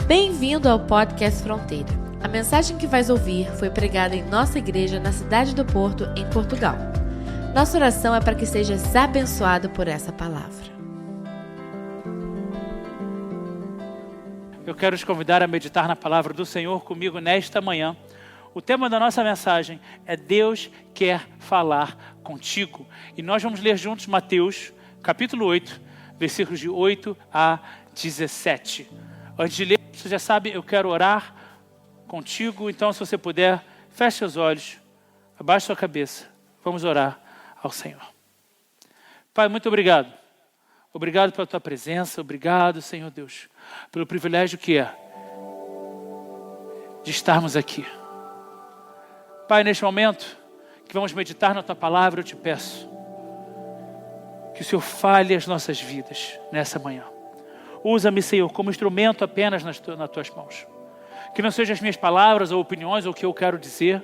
Bem-vindo ao Podcast Fronteira. A mensagem que vais ouvir foi pregada em nossa igreja na cidade do Porto, em Portugal. Nossa oração é para que sejas abençoado por essa palavra. Eu quero te convidar a meditar na palavra do Senhor comigo nesta manhã. O tema da nossa mensagem é Deus quer falar contigo. E nós vamos ler juntos Mateus, capítulo 8, versículos de 8 a 17. Antes de ler, você já sabe, eu quero orar contigo. Então, se você puder, feche seus olhos, abaixe sua cabeça. Vamos orar ao Senhor. Pai, muito obrigado. Obrigado pela tua presença. Obrigado, Senhor Deus, pelo privilégio que é de estarmos aqui. Pai, neste momento que vamos meditar na tua palavra, eu te peço que o Senhor fale as nossas vidas nessa manhã. Usa-me, Senhor, como instrumento apenas nas tuas mãos. Que não sejam as minhas palavras ou opiniões ou o que eu quero dizer,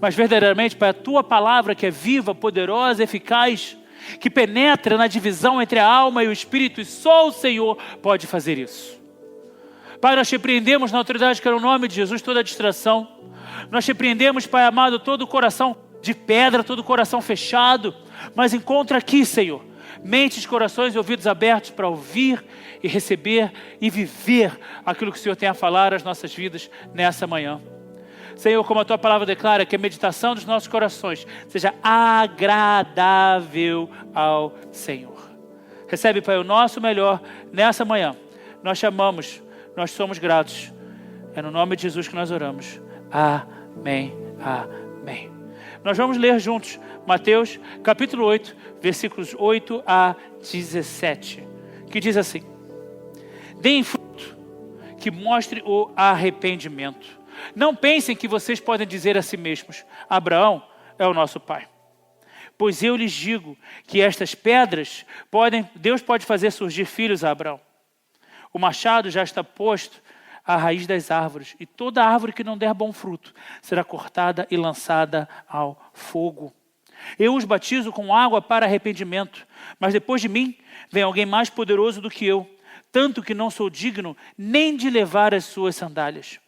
mas verdadeiramente, Pai, a tua palavra que é viva, poderosa, eficaz, que penetra na divisão entre a alma e o espírito, e só o Senhor pode fazer isso. Pai, nós repreendemos na autoridade que é o nome de Jesus toda a distração. Nós repreendemos, Pai amado, todo o coração de pedra, todo o coração fechado, mas encontra aqui, Senhor, mentes, corações e ouvidos abertos para ouvir e receber e viver aquilo que o Senhor tem a falar às nossas vidas nessa manhã. Senhor, como a tua palavra declara, que a meditação dos nossos corações seja agradável ao Senhor. Recebe, Pai, o nosso melhor nessa manhã. Nós te amamos, nós somos gratos. É no nome de Jesus que nós oramos. Amém, amém. Nós vamos ler juntos Mateus capítulo 8, versículos 8 a 17, que diz assim: deem fruto que mostre o arrependimento. Não pensem que vocês podem dizer a si mesmos: Abraão é o nosso pai. Pois eu lhes digo que estas pedras Deus pode fazer surgir filhos a Abraão. O machado já está posto à raiz das árvores, e toda árvore que não der bom fruto será cortada e lançada ao fogo. Eu os batizo com água para arrependimento, mas depois de mim vem alguém mais poderoso do que eu, tanto que não sou digno nem de levar as suas sandálias.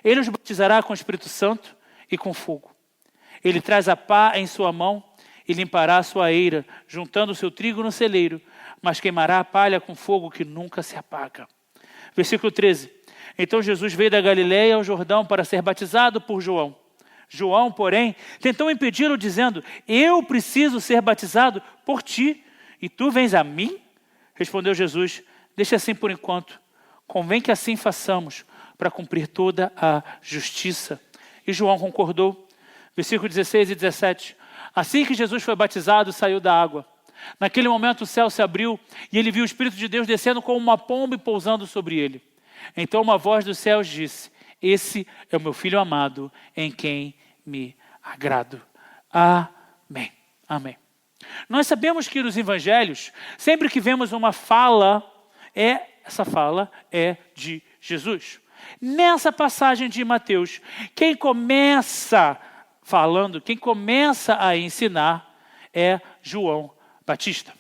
Ele os batizará com o Espírito Santo e com fogo. Ele traz a pá em sua mão e limpará a sua eira, juntando o seu trigo no celeiro, mas queimará a palha com fogo que nunca se apaga. Versículo 13. Então Jesus veio da Galileia ao Jordão para ser batizado por João. João, porém, tentou impedi-lo, dizendo: eu preciso ser batizado por ti, e tu vens a mim? Respondeu Jesus: deixa assim por enquanto. Convém que assim façamos, para cumprir toda a justiça. E João concordou. Versículo 16 e 17. Assim que Jesus foi batizado, saiu da água. Naquele momento o céu se abriu, e ele viu o Espírito de Deus descendo como uma pomba e pousando sobre ele. Então uma voz dos céus disse: esse é o meu Filho amado, em quem me agrado. Amém. Amém. Nós sabemos que nos evangelhos, sempre que vemos uma fala, essa fala é de Jesus. Nessa passagem de Mateus, quem começa falando, quem começa a ensinar é João Batista.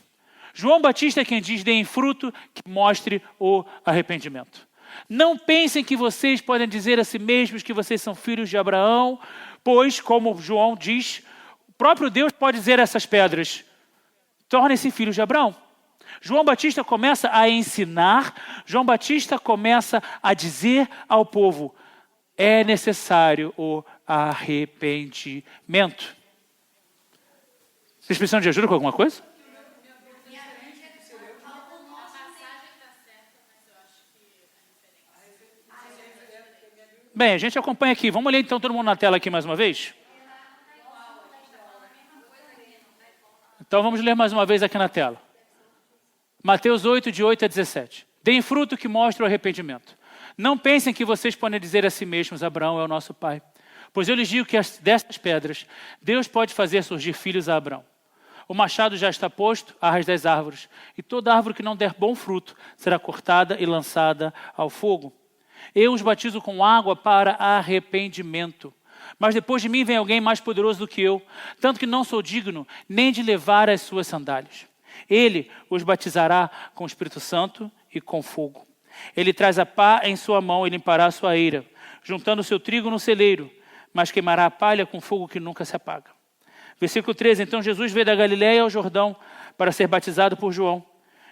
João Batista é quem diz: deem fruto que mostre o arrependimento. Não pensem que vocês podem dizer a si mesmos que vocês são filhos de Abraão, pois, como João diz, o próprio Deus pode dizer a essas pedras: tornem-se filhos de Abraão. João Batista começa a ensinar, João Batista começa a dizer ao povo: é necessário o arrependimento. Vocês precisam de ajuda com alguma coisa? Bem, a gente acompanha aqui. Vamos ler então todo mundo na tela aqui mais uma vez? Então vamos ler mais uma vez aqui na tela. Mateus 8, de 8 a 17. Deem fruto que mostre o arrependimento. Não pensem que vocês podem dizer a si mesmos: Abraão é o nosso pai. Pois eu lhes digo que dessas pedras Deus pode fazer surgir filhos a Abraão. O machado já está posto à raiz das árvores, e toda árvore que não der bom fruto será cortada e lançada ao fogo. Eu os batizo com água para arrependimento, mas depois de mim vem alguém mais poderoso do que eu, tanto que não sou digno nem de levar as suas sandálias. Ele os batizará com o Espírito Santo e com fogo. Ele traz a pá em sua mão e limpará a sua eira, juntando o seu trigo no celeiro, mas queimará a palha com fogo que nunca se apaga. Versículo 13, então Jesus veio da Galiléia ao Jordão para ser batizado por João.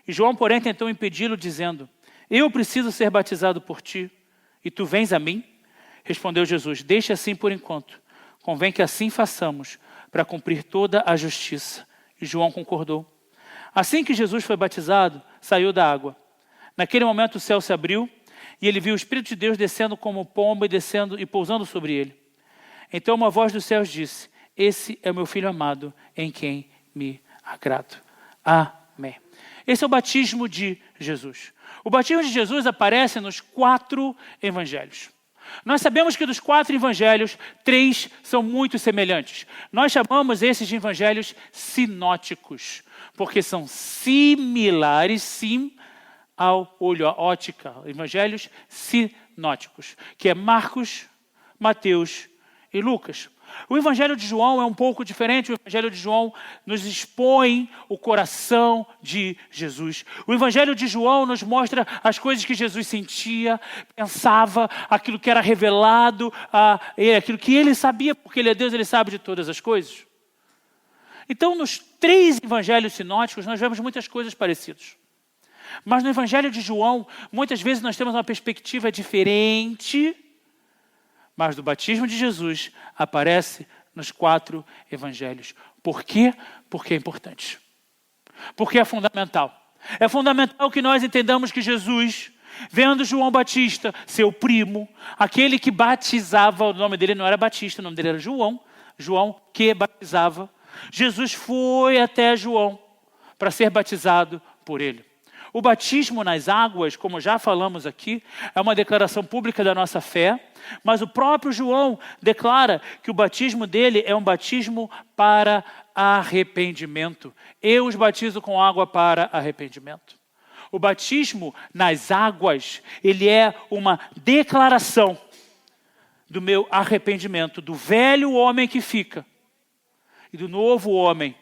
E João, porém, tentou impedi-lo, dizendo: eu preciso ser batizado por ti, e tu vens a mim? Respondeu Jesus: deixa assim por enquanto. Convém que assim façamos, para cumprir toda a justiça. E João concordou. Assim que Jesus foi batizado, saiu da água. Naquele momento o céu se abriu, e ele viu o Espírito de Deus descendo como pomba e descendo e pousando sobre ele. Então uma voz dos céus disse: esse é o meu Filho amado, em quem me agrado. Amém. Esse é o batismo de Jesus. O batismo de Jesus aparece nos 4 evangelhos. Nós sabemos que dos 4 evangelhos, 3 são muito semelhantes. Nós chamamos esses de evangelhos sinóticos, porque são similares, sim, ao olho, à ótica. Evangelhos sinóticos, que é Marcos, Mateus e Lucas. O Evangelho de João é um pouco diferente. O Evangelho de João nos expõe o coração de Jesus. O Evangelho de João nos mostra as coisas que Jesus sentia, pensava, aquilo que era revelado a ele, aquilo que ele sabia, porque ele é Deus, ele sabe de todas as coisas. Então, nos 3 evangelhos sinóticos, nós vemos muitas coisas parecidas. Mas no Evangelho de João, muitas vezes nós temos uma perspectiva diferente. Mas do batismo de Jesus aparece nos 4 evangelhos. Por quê? Porque é importante. Porque é fundamental. É fundamental que nós entendamos que Jesus, vendo João Batista, seu primo, aquele que batizava, o nome dele não era Batista, o nome dele era João, João que batizava, Jesus foi até João para ser batizado por ele. O batismo nas águas, como já falamos aqui, é uma declaração pública da nossa fé, mas o próprio João declara que o batismo dele é um batismo para arrependimento. Eu os batizo com água para arrependimento. O batismo nas águas, ele é uma declaração do meu arrependimento, do velho homem que fica e do novo homem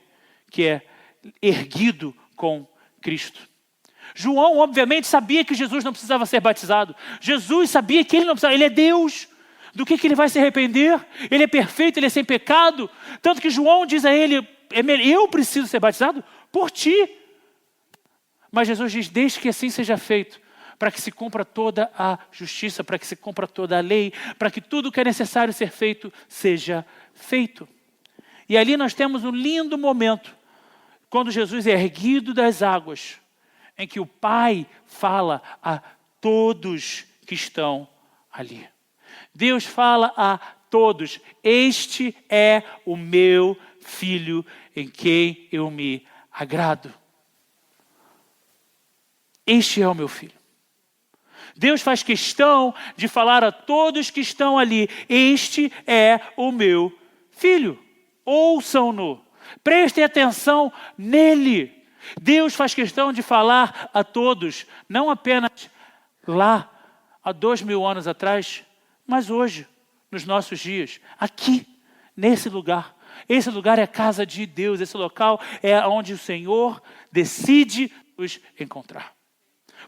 que é erguido com Cristo. João, obviamente, sabia que Jesus não precisava ser batizado. Jesus sabia que ele não precisava, ele é Deus. Do que ele vai se arrepender? Ele é perfeito, ele é sem pecado. Tanto que João diz a ele: eu preciso ser batizado por ti. Mas Jesus diz: deixe que assim seja feito, para que se cumpra toda a justiça, para que se cumpra toda a lei, para que tudo que é necessário ser feito, seja feito. E ali nós temos um lindo momento, quando Jesus é erguido das águas, em que o Pai fala a todos que estão ali. Deus fala a todos: este é o meu Filho em quem eu me agrado. Este é o meu Filho. Deus faz questão de falar a todos que estão ali: este é o meu Filho. Ouçam-no, prestem atenção nele. Deus faz questão de falar a todos, não apenas lá, há 2000 anos atrás, mas hoje, nos nossos dias, aqui, nesse lugar. Esse lugar é a casa de Deus, esse local é onde o Senhor decide nos encontrar.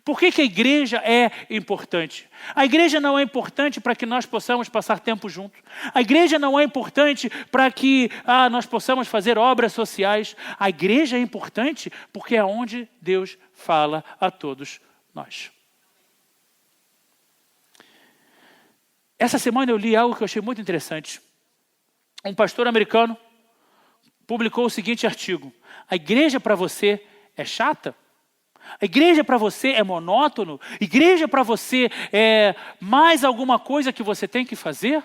Por que a igreja é importante? A igreja não é importante para que nós possamos passar tempo juntos. A igreja não é importante para que nós possamos fazer obras sociais. A igreja é importante porque é onde Deus fala a todos nós. Essa semana eu li algo que eu achei muito interessante. Um pastor americano publicou o seguinte artigo: a igreja para você é chata? A igreja para você é monótono? Igreja para você é mais alguma coisa que você tem que fazer?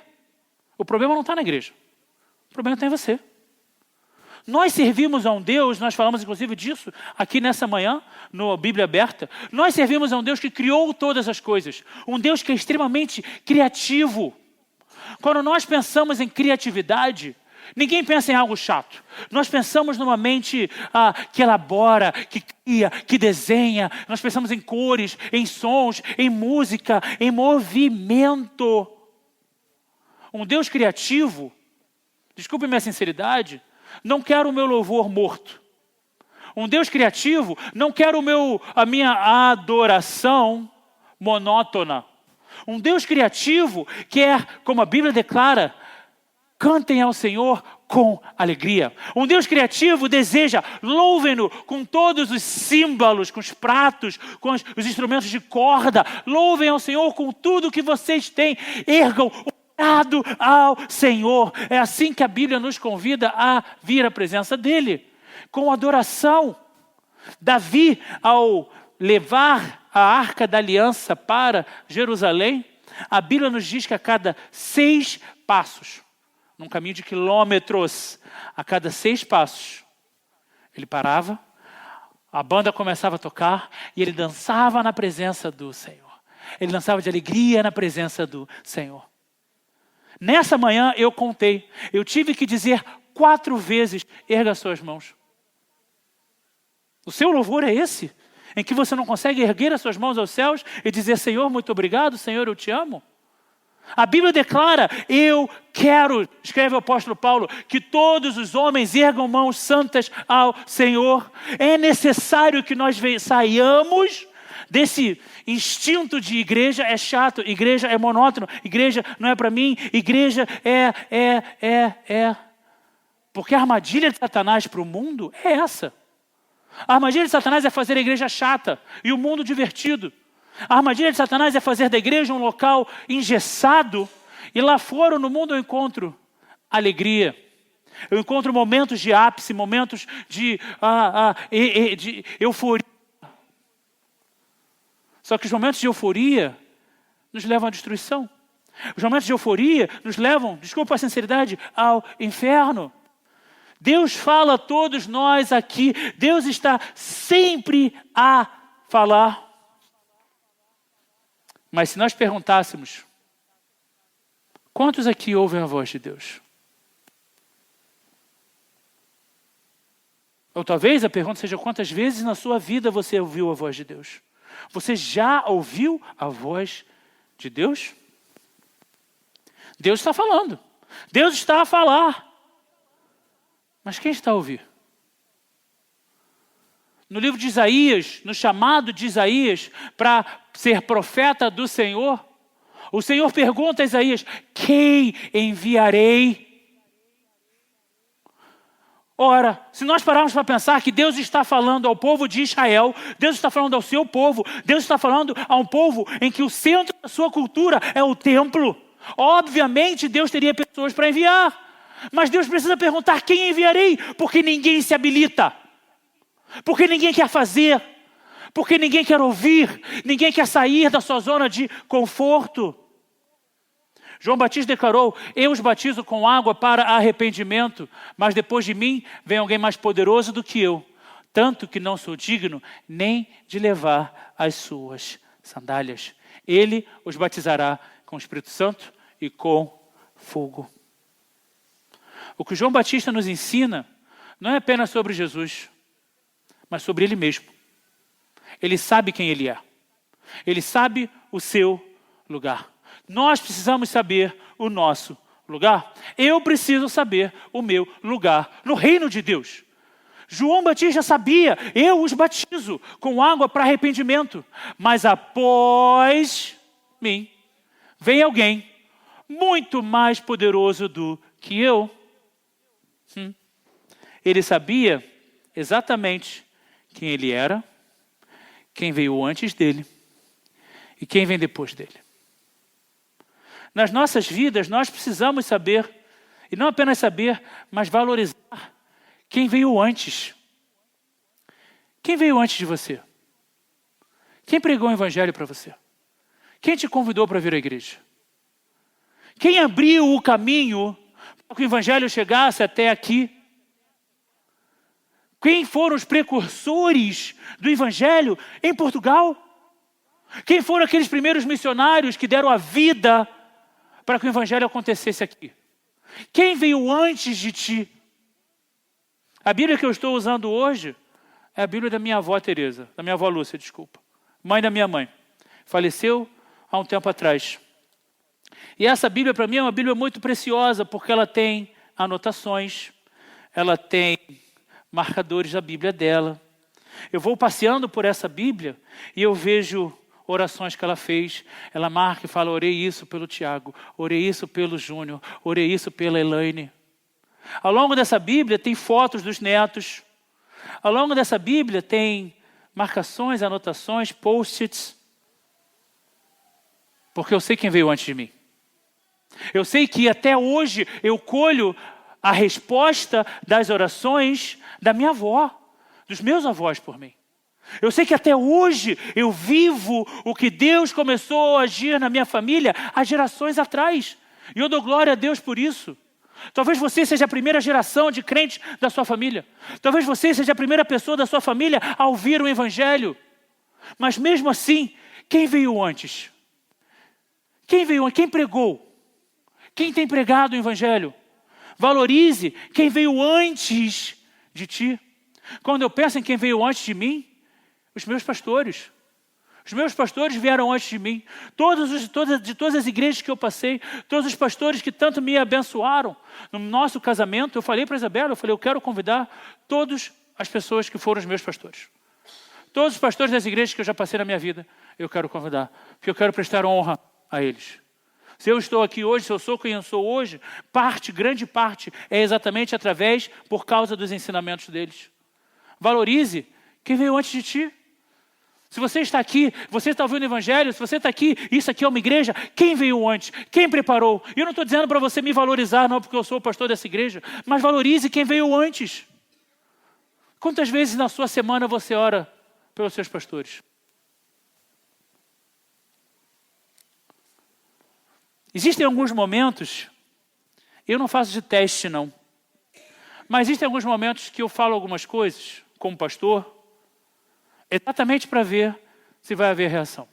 O problema não está na igreja. O problema está em você. Nós servimos a um Deus, nós falamos inclusive disso aqui nessa manhã, no Bíblia Aberta. Nós servimos a um Deus que criou todas as coisas. Um Deus que é extremamente criativo. Quando nós pensamos em criatividade, ninguém pensa em algo chato. Nós pensamos numa mente que elabora, que cria, que desenha. Nós pensamos em cores, em sons, em música, em movimento. Um Deus criativo, desculpe minha sinceridade, não quer o meu louvor morto. Um Deus criativo não quer a minha adoração monótona. Um Deus criativo quer, como a Bíblia declara, cantem ao Senhor com alegria. Um Deus criativo deseja, louvem-no com todos os símbolos, com os pratos, com os instrumentos de corda. Louvem ao Senhor com tudo que vocês têm. Ergam o brado ao Senhor. É assim que a Bíblia nos convida a vir à presença dEle, com adoração. Davi, ao levar a Arca da Aliança para Jerusalém, a Bíblia nos diz que a cada 6 passos, num caminho de quilômetros, a cada 6 passos, ele parava, a banda começava a tocar e ele dançava na presença do Senhor. Ele dançava de alegria na presença do Senhor. Nessa manhã eu contei, eu tive que dizer 4 vezes, erga suas mãos. O seu louvor é esse? Em que você não consegue erguer as suas mãos aos céus e dizer, Senhor, muito obrigado, Senhor, eu te amo? A Bíblia declara, eu quero, escreve o apóstolo Paulo, que todos os homens ergam mãos santas ao Senhor. É necessário que nós saiamos desse instinto de igreja é chato, igreja é monótono, igreja não é para mim, igreja é. Porque a armadilha de Satanás para o mundo é essa. A armadilha de Satanás é fazer a igreja chata e o mundo divertido. A armadilha de Satanás é fazer da igreja um local engessado e lá fora no mundo eu encontro alegria. Eu encontro momentos de ápice, momentos de euforia. Só que os momentos de euforia nos levam à destruição. Os momentos de euforia nos levam, desculpa a sinceridade, ao inferno. Deus fala a todos nós aqui. Deus está sempre a falar. Mas se nós perguntássemos, quantos aqui ouvem a voz de Deus? Ou talvez a pergunta seja, quantas vezes na sua vida você ouviu a voz de Deus? Você já ouviu a voz de Deus? Deus está falando. Deus está a falar. Mas quem está a ouvir? No livro de Isaías, no chamado de Isaías para ser profeta do Senhor, o Senhor pergunta a Isaías, quem enviarei? Ora, se nós pararmos para pensar que Deus está falando ao povo de Israel, Deus está falando ao seu povo, Deus está falando a um povo em que o centro da sua cultura é o templo. Obviamente Deus teria pessoas para enviar. Mas Deus precisa perguntar, quem enviarei? Porque ninguém se habilita. Porque ninguém quer fazer. Porque ninguém quer ouvir. Ninguém quer sair da sua zona de conforto. João Batista declarou, eu os batizo com água para arrependimento, mas depois de mim vem alguém mais poderoso do que eu, tanto que não sou digno nem de levar as suas sandálias. Ele os batizará com o Espírito Santo e com fogo. O que João Batista nos ensina não é apenas sobre Jesus, mas sobre Ele mesmo. Ele sabe quem Ele é. Ele sabe o seu lugar. Nós precisamos saber o nosso lugar. Eu preciso saber o meu lugar no reino de Deus. João Batista sabia, eu os batizo com água para arrependimento. Mas após mim, vem alguém muito mais poderoso do que eu. Ele sabia exatamente quem ele era, quem veio antes dele e quem vem depois dele. Nas nossas vidas, nós precisamos saber, e não apenas saber, mas valorizar quem veio antes. Quem veio antes de você? Quem pregou o evangelho para você? Quem te convidou para vir à igreja? Quem abriu o caminho para que o evangelho chegasse até aqui? Quem foram os precursores do evangelho em Portugal? Quem foram aqueles primeiros missionários que deram a vida para que o evangelho acontecesse aqui? Quem veio antes de ti? A Bíblia que eu estou usando hoje é a Bíblia da minha avó Teresa, da minha avó Lúcia, desculpa. Mãe da minha mãe. Faleceu há um tempo atrás. E essa Bíblia para mim é uma Bíblia muito preciosa, porque ela tem anotações, ela tem marcadores da Bíblia dela. Eu vou passeando por essa Bíblia e eu vejo orações que ela fez. Ela marca e fala, orei isso pelo Tiago, orei isso pelo Júnior, orei isso pela Elaine. Ao longo dessa Bíblia tem fotos dos netos. Ao longo dessa Bíblia tem marcações, anotações, post-its. Porque eu sei quem veio antes de mim. Eu sei que até hoje eu colho a resposta das orações da minha avó, dos meus avós por mim. Eu sei que até hoje eu vivo o que Deus começou a agir na minha família há gerações atrás. E eu dou glória a Deus por isso. Talvez você seja a primeira geração de crentes da sua família. Talvez você seja a primeira pessoa da sua família a ouvir o Evangelho. Mas mesmo assim, quem veio antes? Quem veio antes? Quem pregou? Quem tem pregado o Evangelho? Valorize quem veio antes de ti. Quando eu penso em quem veio antes de mim, os meus pastores. Os meus pastores vieram antes de mim. De todas as igrejas que eu passei, todos os pastores que tanto me abençoaram. No nosso casamento, eu falei para a Isabela, eu quero convidar todas as pessoas que foram os meus pastores. Todos os pastores das igrejas que eu já passei na minha vida, eu quero convidar. Porque eu quero prestar honra a eles. Se eu estou aqui hoje, se eu sou quem eu sou hoje, grande parte, é exatamente por causa dos ensinamentos deles. Valorize quem veio antes de ti. Se você está aqui, você está ouvindo o Evangelho, se você está aqui, isso aqui é uma igreja, quem veio antes? Quem preparou? E eu não estou dizendo para você me valorizar, não porque eu sou o pastor dessa igreja, mas valorize quem veio antes. Quantas vezes na sua semana você ora pelos seus pastores? Existem alguns momentos, eu não faço de teste não, mas existem alguns momentos que eu falo algumas coisas, como pastor, exatamente para ver se vai haver reação.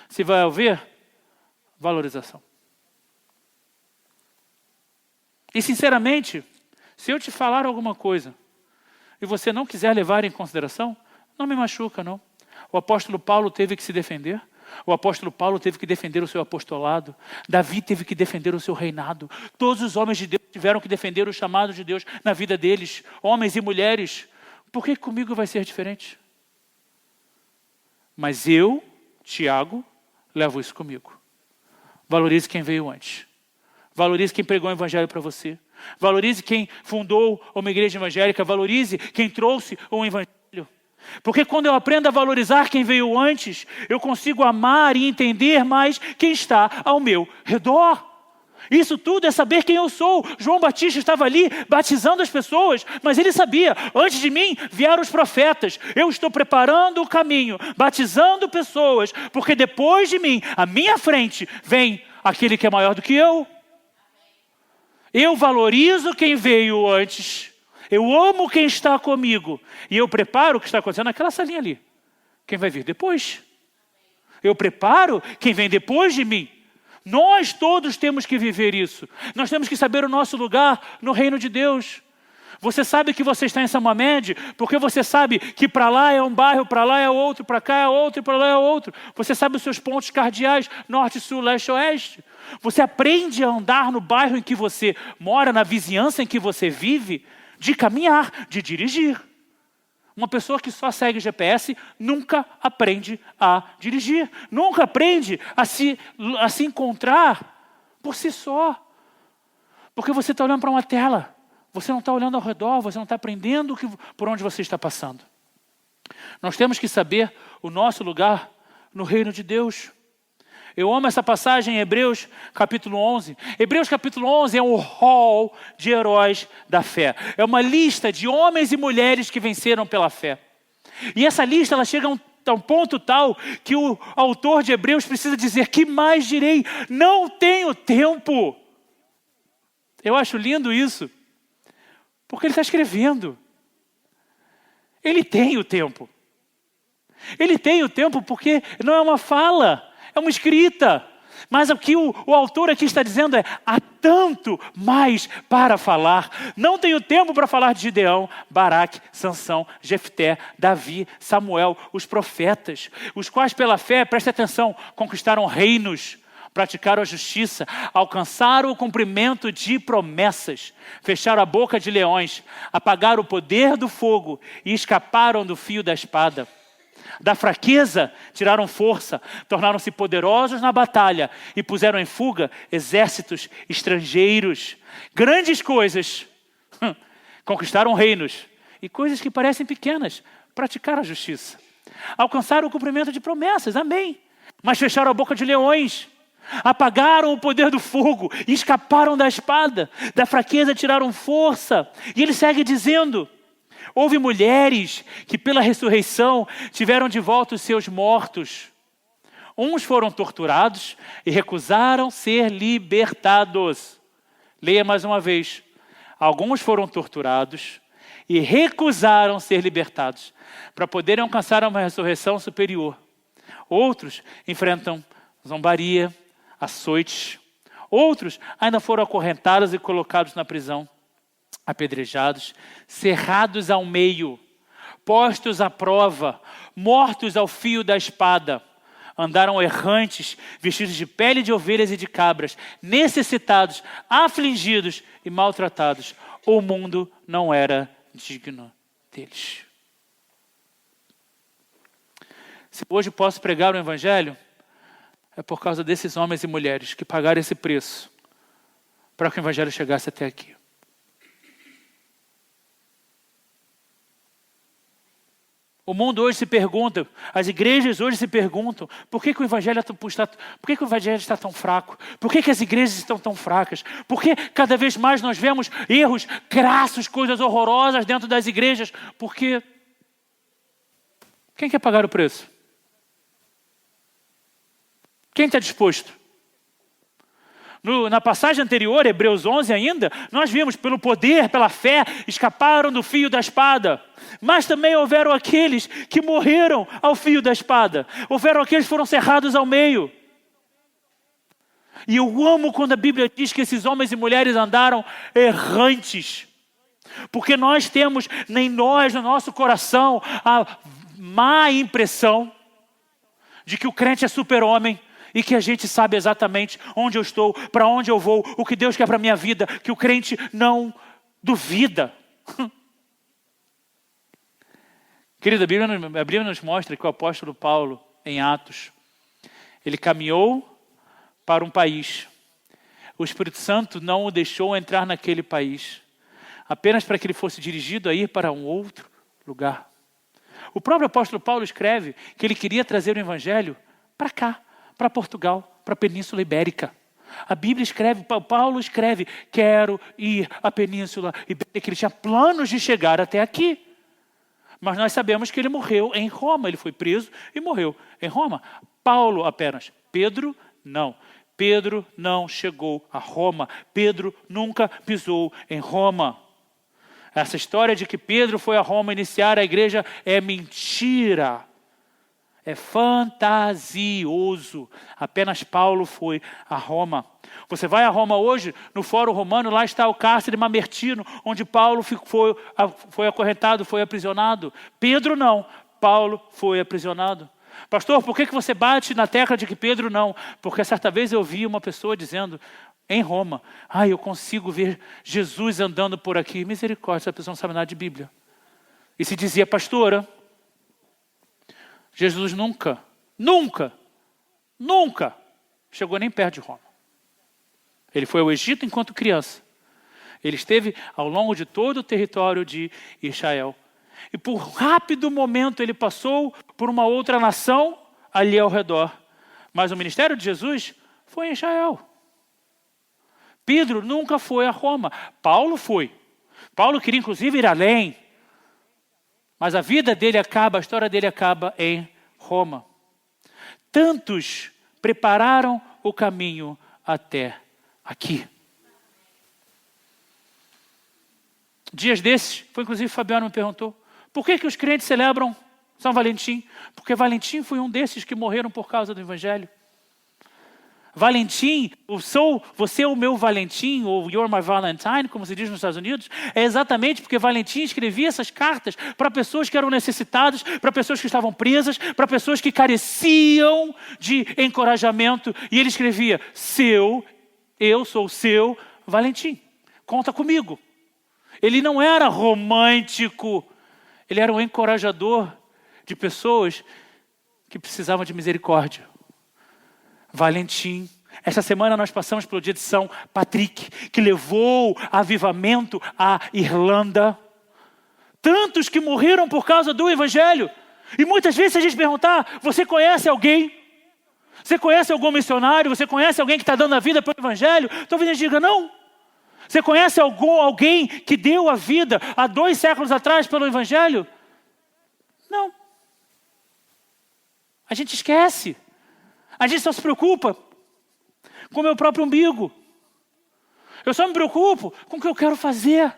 Se vai haver valorização. E sinceramente, se eu te falar alguma coisa e você não quiser levar em consideração, não me machuca não. O apóstolo Paulo teve que se defender. O apóstolo Paulo teve que defender o seu apostolado. Davi teve que defender o seu reinado. Todos os homens de Deus tiveram que defender o chamado de Deus na vida deles. Homens e mulheres. Por que comigo vai ser diferente? Mas eu, Tiago, levo isso comigo. Valorize quem veio antes. Valorize quem pregou o Evangelho para você. Valorize quem fundou uma igreja evangélica. Valorize quem trouxe um Evangelho. Porque quando eu aprendo a valorizar quem veio antes, eu consigo amar e entender mais quem está ao meu redor. Isso tudo é saber quem eu sou. João Batista estava ali batizando as pessoas, mas ele sabia, antes de mim vieram os profetas. Eu estou preparando o caminho, batizando pessoas, porque depois de mim, à minha frente, vem aquele que é maior do que eu. Eu valorizo quem veio antes. Eu amo quem está comigo. E eu preparo o que está acontecendo naquela salinha ali. Quem vai vir depois? Eu preparo quem vem depois de mim. Nós todos temos que viver isso. Nós temos que saber o nosso lugar no reino de Deus. Você sabe que você está em Samamed, porque você sabe que para lá é um bairro, para lá é outro, para cá é outro e para lá é outro. Você sabe os seus pontos cardeais, norte, sul, leste, oeste. Você aprende a andar no bairro em que você mora, na vizinhança em que você vive, de caminhar, de dirigir. Uma pessoa que só segue GPS nunca aprende a dirigir. Nunca aprende a se encontrar por si só. Porque você está olhando para uma tela. Você não está olhando ao redor, você não está aprendendo por onde você está passando. Nós temos que saber o nosso lugar no reino de Deus. Eu amo essa passagem em Hebreus capítulo 11. Hebreus capítulo 11 é um hall de heróis da fé. É uma lista de homens e mulheres que venceram pela fé. E essa lista ela chega a um ponto tal que o autor de Hebreus precisa dizer: que mais direi? Não tenho tempo. Eu acho lindo isso. Porque ele está escrevendo. Ele tem o tempo. Ele tem o tempo porque não é uma fala. É uma escrita, mas o que o autor aqui está dizendo é: há tanto mais para falar. Não tenho tempo para falar de Gideão, Baraque, Sansão, Jefté, Davi, Samuel, os profetas, os quais pela fé, preste atenção, conquistaram reinos, praticaram a justiça, alcançaram o cumprimento de promessas, fecharam a boca de leões, apagaram o poder do fogo e escaparam do fio da espada. Da fraqueza tiraram força, tornaram-se poderosos na batalha e puseram em fuga exércitos estrangeiros. Grandes coisas, conquistaram reinos, e coisas que parecem pequenas, praticaram a justiça. Alcançaram o cumprimento de promessas, amém. Mas fecharam a boca de leões, apagaram o poder do fogo e escaparam da espada. Da fraqueza tiraram força. E ele segue dizendo: houve mulheres que pela ressurreição tiveram de volta os seus mortos. Uns foram torturados e recusaram ser libertados. Leia mais uma vez. Alguns foram torturados e recusaram ser libertados para poderem alcançar uma ressurreição superior. Outros enfrentam zombaria, açoites. Outros ainda foram acorrentados e colocados na prisão, apedrejados, cerrados ao meio, postos à prova, mortos ao fio da espada. Andaram errantes, vestidos de pele de ovelhas e de cabras, necessitados, afligidos e maltratados. O mundo não era digno deles. Se hoje posso pregar o Evangelho, é por causa desses homens e mulheres que pagaram esse preço para que o Evangelho chegasse até aqui. O mundo hoje se pergunta, as igrejas hoje se perguntam, por que o Evangelho está tão fraco? Por que as igrejas estão tão fracas? Por que cada vez mais nós vemos erros crassos, coisas horrorosas dentro das igrejas? Porque quem quer pagar o preço? Quem está disposto? Na passagem anterior, Hebreus 11 ainda, nós vimos pelo poder, pela fé, escaparam do fio da espada. Mas também houveram aqueles que morreram ao fio da espada. Houveram aqueles que foram cerrados ao meio. E eu amo quando a Bíblia diz que esses homens e mulheres andaram errantes. Porque nós temos em nós, no nosso coração, a má impressão de que o crente é super-homem. E que a gente sabe exatamente onde eu estou, para onde eu vou, o que Deus quer para a minha vida, que o crente não duvida. Querida, a Bíblia nos mostra que o apóstolo Paulo, em Atos, ele caminhou para um país. O Espírito Santo não o deixou entrar naquele país, apenas para que ele fosse dirigido a ir para um outro lugar. O próprio apóstolo Paulo escreve que ele queria trazer o Evangelho para cá, para Portugal, para a Península Ibérica. A Bíblia escreve, Paulo escreve, quero ir à Península Ibérica. Ele tinha planos de chegar até aqui. Mas nós sabemos que ele morreu em Roma. Ele foi preso e morreu em Roma. Paulo apenas. Pedro, não. Pedro não chegou a Roma. Pedro nunca pisou em Roma. Essa história de que Pedro foi a Roma iniciar a igreja é mentira. É fantasioso. Apenas Paulo foi a Roma. Você vai a Roma hoje, no Fórum Romano, lá está o cárcere Mamertino, onde Paulo foi acorrentado, foi aprisionado. Pedro não, Paulo foi aprisionado. Pastor, por que você bate na tecla de que Pedro não? Porque certa vez eu vi uma pessoa dizendo, em Roma, eu consigo ver Jesus andando por aqui. Misericórdia, essa pessoa não sabe nada de Bíblia. E se dizia, pastora, Jesus nunca chegou nem perto de Roma. Ele foi ao Egito enquanto criança. Ele esteve ao longo de todo o território de Israel. E por rápido momento ele passou por uma outra nação ali ao redor. Mas o ministério de Jesus foi em Israel. Pedro nunca foi a Roma. Paulo foi. Paulo queria inclusive ir além. Mas a vida dele acaba, a história dele acaba em Roma. Tantos prepararam o caminho até aqui. Dias desses, foi inclusive Fabiano me perguntou, por que os crentes celebram São Valentim? Porque Valentim foi um desses que morreram por causa do Evangelho. Valentim, você é o meu Valentim, ou You're my Valentine, como se diz nos Estados Unidos, é exatamente porque Valentim escrevia essas cartas para pessoas que eram necessitadas, para pessoas que estavam presas, para pessoas que careciam de encorajamento. E ele escrevia, eu sou o seu Valentim, conta comigo. Ele não era romântico, ele era um encorajador de pessoas que precisavam de misericórdia. Valentim. Esta semana nós passamos pelo dia de São Patrick, que levou avivamento à Irlanda. Tantos que morreram por causa do Evangelho. E muitas vezes, se a gente perguntar, você conhece alguém? Você conhece algum missionário? Você conhece alguém que está dando a vida pelo Evangelho? Talvez a gente diga, não. Você conhece alguém que deu a vida há 2 séculos atrás pelo Evangelho? Não. A gente esquece. A gente só se preocupa com o meu próprio umbigo. Eu só me preocupo com o que eu quero fazer.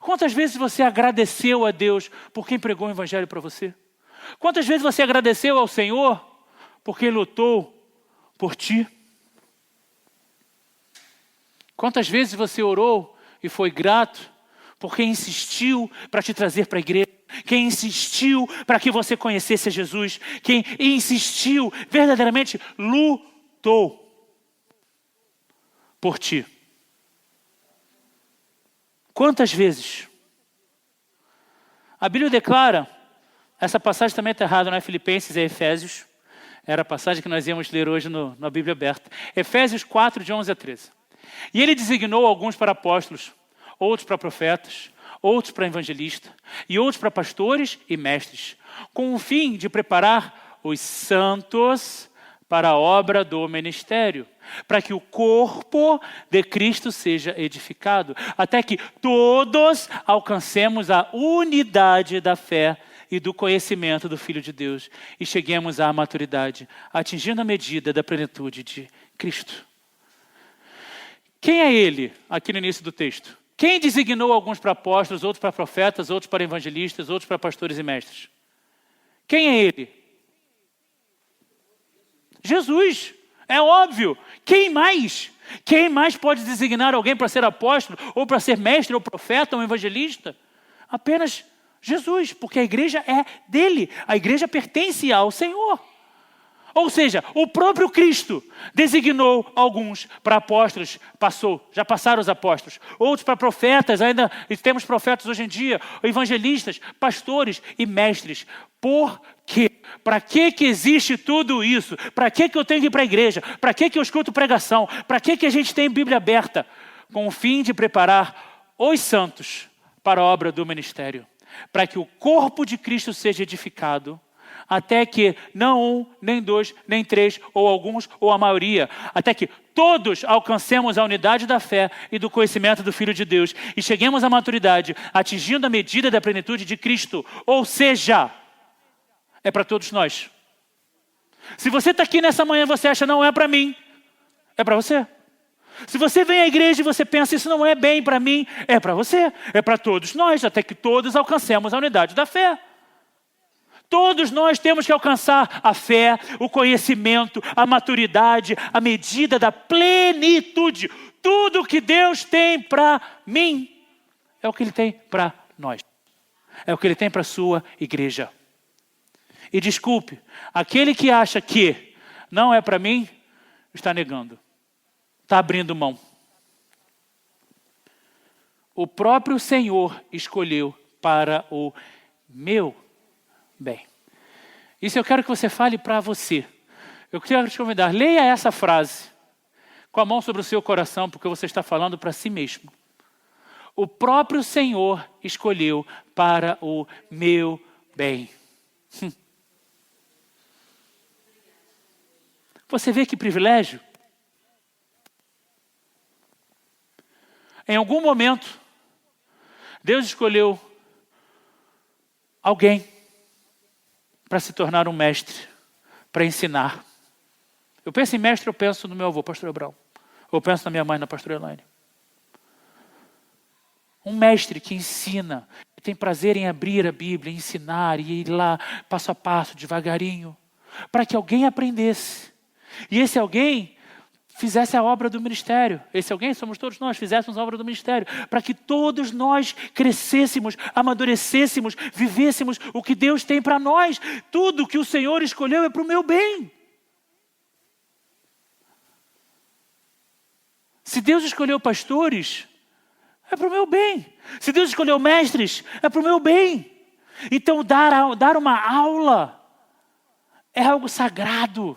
Quantas vezes você agradeceu a Deus por quem pregou o Evangelho para você? Quantas vezes você agradeceu ao Senhor por quem lutou por ti? Quantas vezes você orou e foi grato por quem insistiu para te trazer para a igreja? Quem insistiu para que você conhecesse a Jesus? Quem insistiu, verdadeiramente lutou por ti? Quantas vezes? A Bíblia declara, essa passagem também está errada, não é Filipenses, é Efésios. Era a passagem que nós íamos ler hoje na Bíblia aberta. Efésios 4, de 11 a 13. E ele designou alguns para apóstolos, outros para profetas, outros para evangelistas, e outros para pastores e mestres, com o fim de preparar os santos para a obra do ministério, para que o corpo de Cristo seja edificado, até que todos alcancemos a unidade da fé e do conhecimento do Filho de Deus e cheguemos à maturidade, atingindo a medida da plenitude de Cristo. Quem é ele, aqui no início do texto? Quem designou alguns para apóstolos, outros para profetas, outros para evangelistas, outros para pastores e mestres? Quem é ele? Jesus. É óbvio. Quem mais? Quem mais pode designar alguém para ser apóstolo, ou para ser mestre, ou profeta, ou evangelista? Apenas Jesus, porque a igreja é dele. A igreja pertence ao Senhor. Ou seja, o próprio Cristo designou alguns para apóstolos, já passaram os apóstolos, outros para profetas, ainda temos profetas hoje em dia, evangelistas, pastores e mestres. Por quê? Para que existe tudo isso? Para que eu tenho que ir para a igreja? Para que eu escuto pregação? Para que a gente tem Bíblia aberta? Com o fim de preparar os santos para a obra do ministério, para que o corpo de Cristo seja edificado, até que não 1, nem 2, nem 3, ou alguns, ou a maioria, até que todos alcancemos a unidade da fé e do conhecimento do Filho de Deus e cheguemos à maturidade, atingindo a medida da plenitude de Cristo. Ou seja, é para todos nós. Se você está aqui nessa manhã e você acha, não é para mim, é para você. Se você vem à igreja e você pensa, isso não é bem para mim, é para você, é para todos nós, até que todos alcancemos a unidade da fé. Todos nós temos que alcançar a fé, o conhecimento, a maturidade, a medida da plenitude. Tudo que Deus tem para mim é o que Ele tem para nós. É o que Ele tem para a sua igreja. E desculpe, aquele que acha que não é para mim, está negando. Está abrindo mão. O próprio Senhor escolheu para o meu bem. Isso eu quero que você fale para você. Eu quero te convidar, leia essa frase com a mão sobre o seu coração, porque você está falando para si mesmo. O próprio Senhor escolheu para o meu bem. Você vê que privilégio? Em algum momento, Deus escolheu alguém para se tornar um mestre, para ensinar. Eu penso em mestre, eu penso no meu avô, pastor Abraão. Eu penso na minha mãe, na pastora Elaine. Um mestre que ensina, que tem prazer em abrir a Bíblia, ensinar e ir lá, passo a passo, devagarinho, para que alguém aprendesse. E esse alguém fizesse a obra do ministério. Esse alguém somos todos nós, fizéssemos a obra do ministério, para que todos nós crescêssemos, amadurecêssemos, vivêssemos o que Deus tem para nós. Tudo que o Senhor escolheu é para o meu bem. Se Deus escolheu pastores, é para o meu bem. Se Deus escolheu mestres, é para o meu bem. Então dar uma aula é algo sagrado.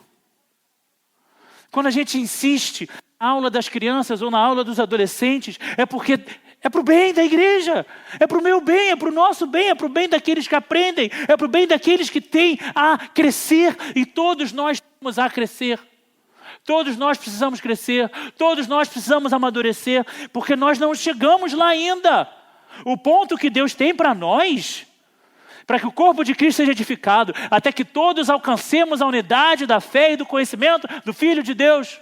Quando a gente insiste na aula das crianças ou na aula dos adolescentes, é porque é para o bem da igreja, é para o meu bem, é para o nosso bem, é para o bem daqueles que aprendem, é para o bem daqueles que têm a crescer, e todos nós temos a crescer. Todos nós precisamos crescer, todos nós precisamos amadurecer, porque nós não chegamos lá ainda. O ponto que Deus tem para nós, para que o corpo de Cristo seja edificado, até que todos alcancemos a unidade da fé e do conhecimento do Filho de Deus.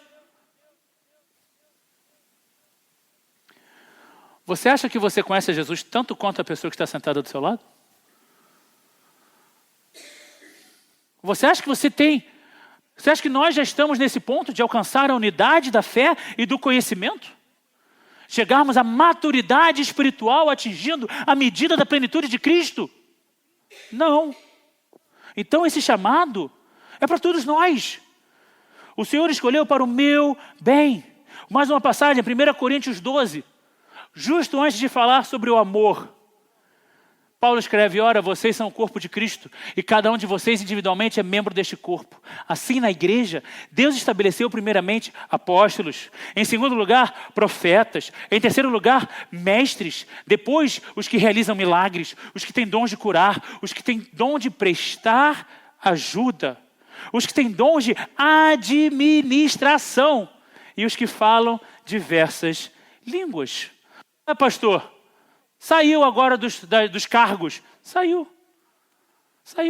Você acha que você conhece Jesus tanto quanto a pessoa que está sentada do seu lado? Você acha que nós já estamos nesse ponto de alcançar a unidade da fé e do conhecimento? Chegarmos à maturidade espiritual atingindo a medida da plenitude de Cristo? Não. Então esse chamado é para todos nós. O Senhor escolheu para o meu bem. Mais uma passagem, 1 Coríntios 12. Justo antes de falar sobre o amor, Paulo escreve: ora, vocês são o corpo de Cristo, e cada um de vocês individualmente é membro deste corpo. Assim, na igreja, Deus estabeleceu primeiramente apóstolos, em segundo lugar, profetas, em terceiro lugar, mestres, depois os que realizam milagres, os que têm dons de curar, os que têm dom de prestar ajuda, os que têm dons de administração e os que falam diversas línguas. Pastor, saiu agora dos cargos. Saiu.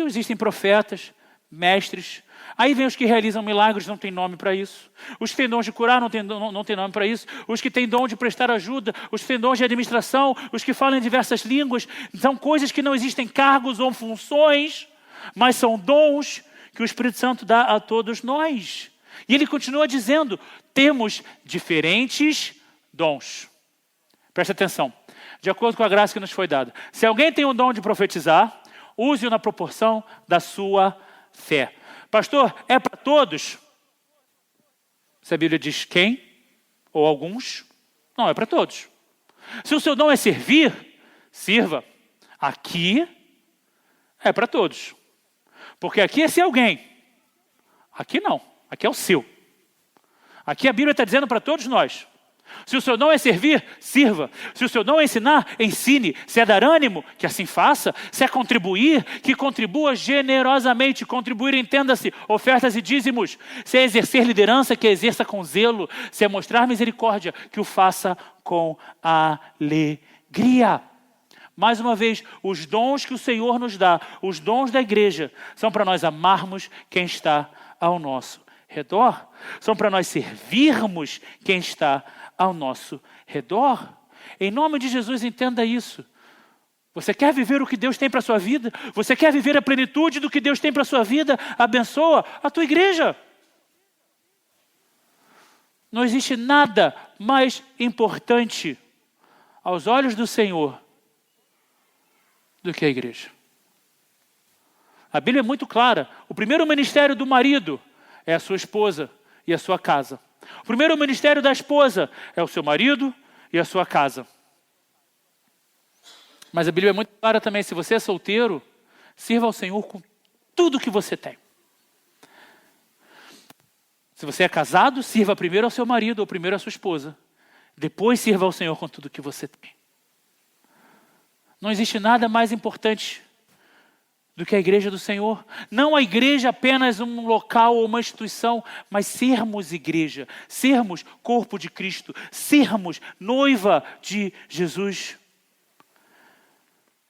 Existem profetas, mestres. Aí vem os que realizam milagres, não tem nome para isso. Os que têm dom de curar, não tem nome para isso. Os que têm dom de prestar ajuda, os que têm dom de administração, os que falam em diversas línguas. São coisas que não existem cargos ou funções, mas são dons que o Espírito Santo dá a todos nós. E ele continua dizendo: temos diferentes dons. Preste atenção, de acordo com a graça que nos foi dada. Se alguém tem o dom de profetizar, use-o na proporção da sua fé. Pastor, é para todos? Se a Bíblia diz quem? Ou alguns? Não, é para todos. Se o seu dom é servir, sirva. Aqui é para todos. Porque aqui é ser alguém. Aqui não, aqui é o seu. Aqui a Bíblia está dizendo para todos nós. Se o seu dom é servir, sirva. Se o seu dom é ensinar, ensine. Se é dar ânimo, que assim faça. Se é contribuir, que contribua generosamente. Contribuir, entenda-se, ofertas e dízimos. Se é exercer liderança, que exerça com zelo. Se é mostrar misericórdia, que o faça com alegria. Mais uma vez, os dons que o Senhor nos dá, os dons da igreja, são para nós amarmos quem está ao nosso redor. São para nós servirmos quem está ao nosso redor. Em nome de Jesus, entenda isso. Você quer viver o que Deus tem para a sua vida? Você quer viver a plenitude do que Deus tem para a sua vida? Abençoa a tua igreja. Não existe nada mais importante aos olhos do Senhor do que a igreja. A Bíblia é muito clara. O primeiro ministério do marido é a sua esposa e a sua casa. O primeiro ministério da esposa é o seu marido e a sua casa. Mas a Bíblia é muito clara também: se você é solteiro, sirva ao Senhor com tudo que você tem. Se você é casado, sirva primeiro ao seu marido ou primeiro à sua esposa. Depois sirva ao Senhor com tudo que você tem. Não existe nada mais importante do que a igreja do Senhor. Não a igreja apenas um local ou uma instituição, mas sermos igreja, sermos corpo de Cristo, sermos noiva de Jesus.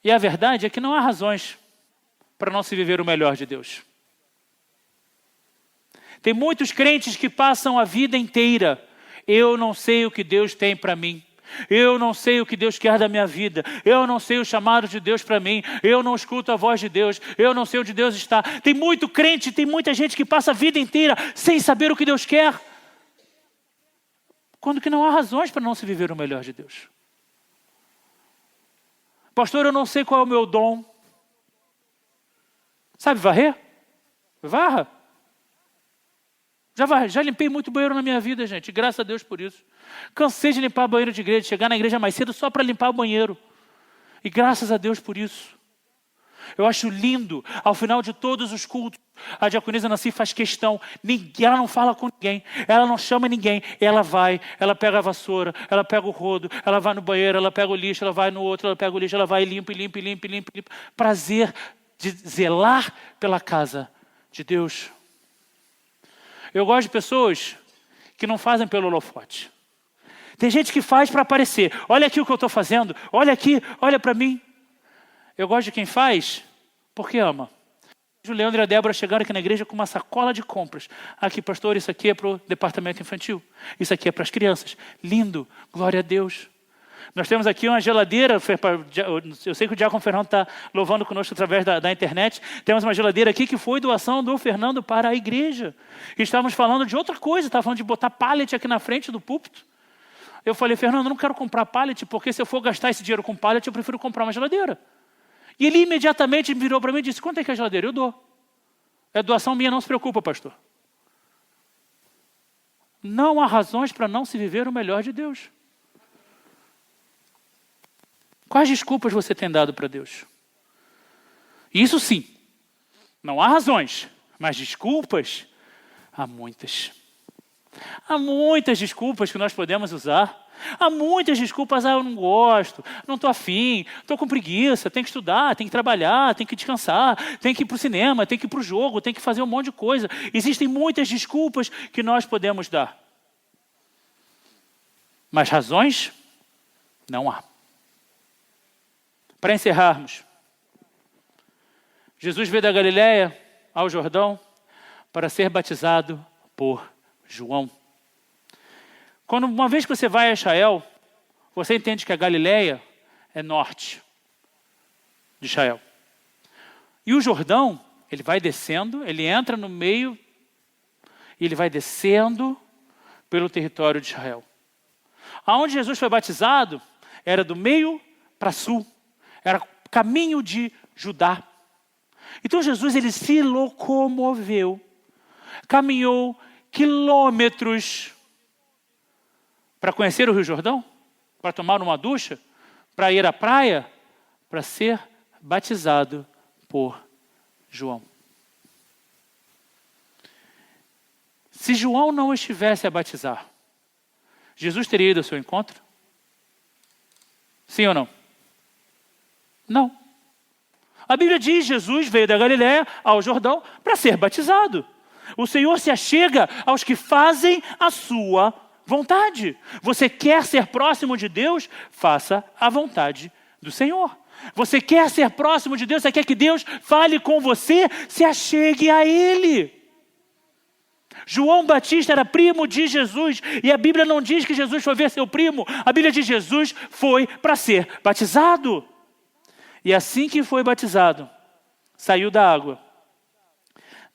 E a verdade é que não há razões para não se viver o melhor de Deus. Tem muitos crentes que passam a vida inteira: eu não sei o que Deus tem para mim. Eu não sei o que Deus quer da minha vida. Eu não sei o chamado de Deus para mim. Eu não escuto a voz de Deus. Eu não sei onde Deus está. Tem muito crente, tem muita gente que passa a vida inteira sem saber o que Deus quer, quando que não há razões para não se viver o melhor de Deus. Pastor, eu não sei qual é o meu dom. Sabe varrer? Varra. Já limpei muito banheiro na minha vida, gente. Graças a Deus por isso. Cansei de limpar banheiro de igreja, chegar na igreja mais cedo só para limpar o banheiro. E graças a Deus por isso. Eu acho lindo, ao final de todos os cultos, a diaconisa Nancy faz questão, ela não fala com ninguém, ela não chama ninguém, ela vai, ela pega a vassoura, ela pega o rodo, ela vai no banheiro, ela pega o lixo, ela vai no outro, ela pega o lixo, ela vai e limpa. Prazer de zelar pela casa de Deus. Eu gosto de pessoas que não fazem pelo holofote. Tem gente que faz para aparecer. Olha aqui o que eu estou fazendo, olha aqui, olha para mim. Eu gosto de quem faz porque ama. O Leandro e a Débora chegaram aqui na igreja com uma sacola de compras. Aqui, pastor, isso aqui é para o departamento infantil. Isso aqui é para as crianças. Lindo, glória a Deus. Nós temos aqui uma geladeira. Eu sei que o Diácono Fernando está louvando conosco através da internet. Temos uma geladeira aqui que foi doação do Fernando para a igreja. E estávamos falando de outra coisa. Estávamos falando de botar pallet aqui na frente do púlpito. Eu falei, Fernando, eu não quero comprar pallet, porque se eu for gastar esse dinheiro com pallet, eu prefiro comprar uma geladeira. E ele imediatamente virou para mim e disse, quanto é que é a geladeira? Eu dou. É doação minha, não se preocupa, pastor. Não há razões para não se viver o melhor de Deus. Quais desculpas você tem dado para Deus? Isso sim, não há razões, mas desculpas, há muitas. Há muitas desculpas que nós podemos usar. Há muitas desculpas, eu não gosto, não estou afim, estou com preguiça, tenho que estudar, tenho que trabalhar, tenho que descansar, tenho que ir para o cinema, tenho que ir para o jogo, tenho que fazer um monte de coisa. Existem muitas desculpas que nós podemos dar. Mas razões, não há. Para encerrarmos, Jesus veio da Galileia ao Jordão para ser batizado por João. Quando uma vez que você vai a Israel, você entende que a Galileia é norte de Israel. E o Jordão, ele vai descendo, ele entra no meio e ele vai descendo pelo território de Israel. Aonde Jesus foi batizado era do meio para sul, era caminho de Judá. Então Jesus, ele se locomoveu, caminhou quilômetros para conhecer o Rio Jordão, para tomar uma ducha, para ir à praia, para ser batizado por João. Se João não estivesse a batizar, Jesus teria ido ao seu encontro? Sim ou não? Não. A Bíblia diz que Jesus veio da Galileia ao Jordão para ser batizado. O Senhor se achega aos que fazem a sua vontade. Você quer ser próximo de Deus? Faça a vontade do Senhor. Você quer ser próximo de Deus? Você quer que Deus fale com você? Se achegue a Ele. João Batista era primo de Jesus. E a Bíblia não diz que Jesus foi ver seu primo. A Bíblia diz que Jesus foi para ser batizado. E assim que foi batizado, saiu da água.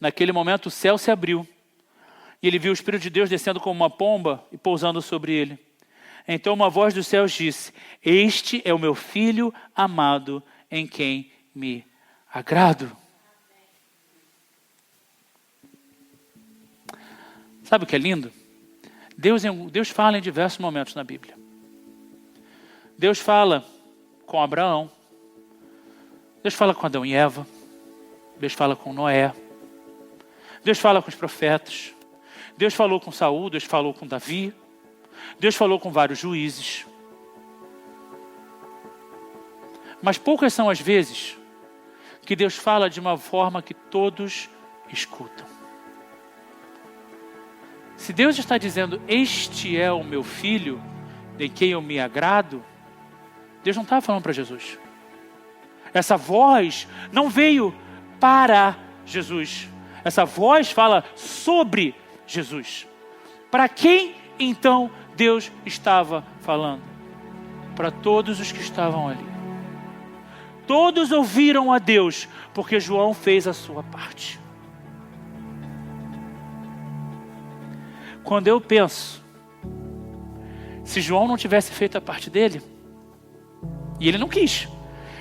Naquele momento o céu se abriu. E ele viu o Espírito de Deus descendo como uma pomba e pousando sobre ele. Então uma voz dos céus disse: este é o meu filho amado, em quem me agrado. Sabe o que é lindo? Deus fala em diversos momentos na Bíblia. Deus fala com Abraão. Deus fala com Adão e Eva. Deus fala com Noé. Deus fala com os profetas. Deus falou com Saul, Deus falou com Davi. Deus falou com vários juízes. Mas poucas são as vezes que Deus fala de uma forma que todos escutam. Se Deus está dizendo, este é o meu filho, de quem eu me agrado, Deus não estava falando para Jesus. Essa voz não veio para Jesus. Essa voz fala sobre Jesus. Para quem então Deus estava falando? Para todos os que estavam ali. Todos ouviram a Deus, porque João fez a sua parte. Quando eu penso, se João não tivesse feito a parte dele, e ele não quis,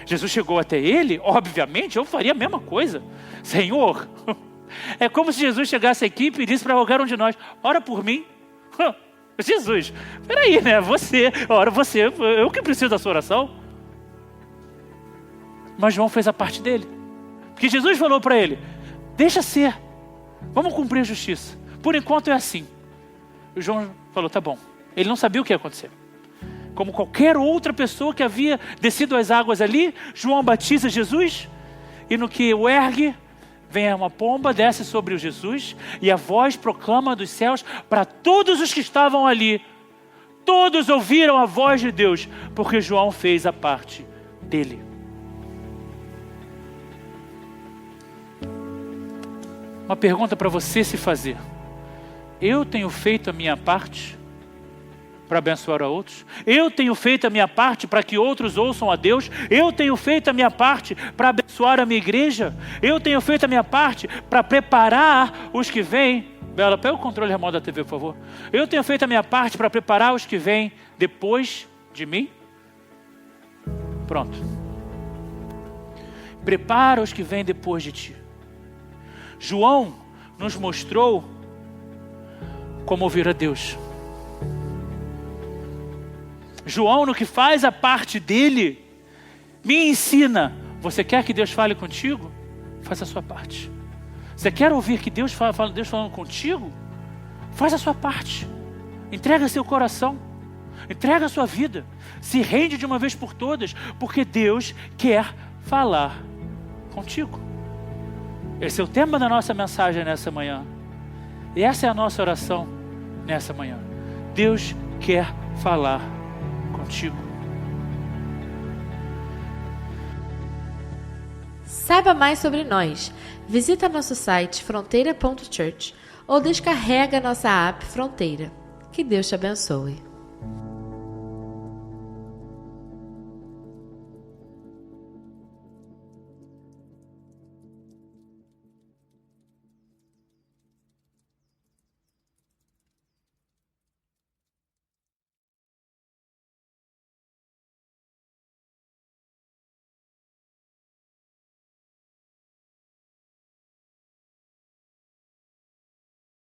Jesus chegou até ele, obviamente eu faria a mesma coisa. Senhor, é como se Jesus chegasse aqui e pedisse para qualquer um de nós: ora por mim. Jesus, peraí, né? Ora você, eu que preciso da sua oração. Mas João fez a parte dele. Porque Jesus falou para ele, deixa ser, vamos cumprir a justiça. Por enquanto é assim. O João falou, tá bom. Ele não sabia o que ia acontecer. Como qualquer outra pessoa que havia descido as águas ali, João batiza Jesus, e no que o ergue, vem uma pomba, desce sobre o Jesus, e a voz proclama dos céus para todos os que estavam ali. Todos ouviram a voz de Deus, porque João fez a parte dele. Uma pergunta para você se fazer. Eu tenho feito a minha parte para abençoar a outros? Eu tenho feito a minha parte para que outros ouçam a Deus? Eu tenho feito a minha parte para abençoar a minha igreja? Eu tenho feito a minha parte para preparar os que vêm? Bela, pega o controle remoto da TV, por favor. Eu tenho feito a minha parte para preparar os que vêm depois de mim? Pronto. Prepara os que vêm depois de ti. João nos mostrou como ouvir a Deus. João, no que faz a parte dele, me ensina. Você quer que Deus fale contigo? Faça a sua parte. Você quer ouvir que Deus falando contigo? Faz a sua parte. Entrega seu coração. Entrega a sua vida. Se rende de uma vez por todas, porque Deus quer falar contigo. Esse é o tema da nossa mensagem nessa manhã. E essa é a nossa oração nessa manhã. Deus quer falar contigo. Saiba mais sobre nós. Visita nosso site fronteira.church ou descarrega nossa app Fronteira. Que Deus te abençoe.